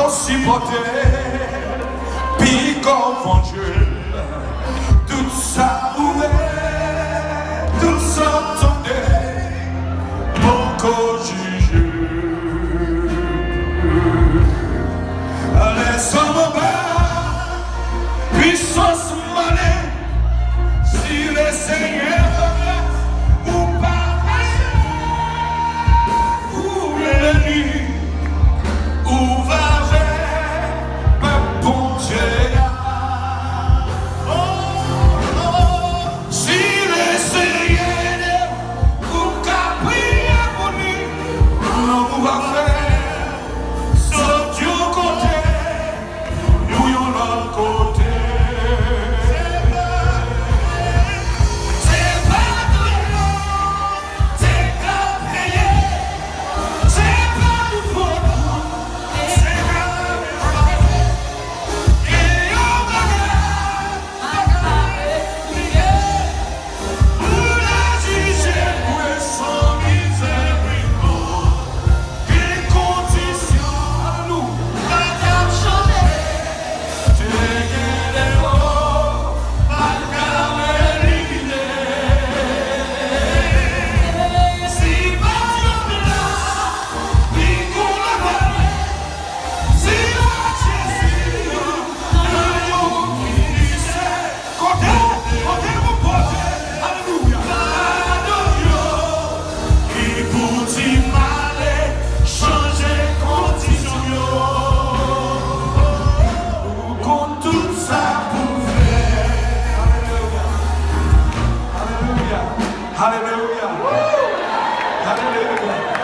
qu'on supportait, puis qu'on vengeait, tout ça ouvert, tout ça tombait, pour qu'on juge. Les hommes bas, puissance monnaie, si le Seigneur ou pas, ou l'ennemi. Hallelujah. Hallelujah.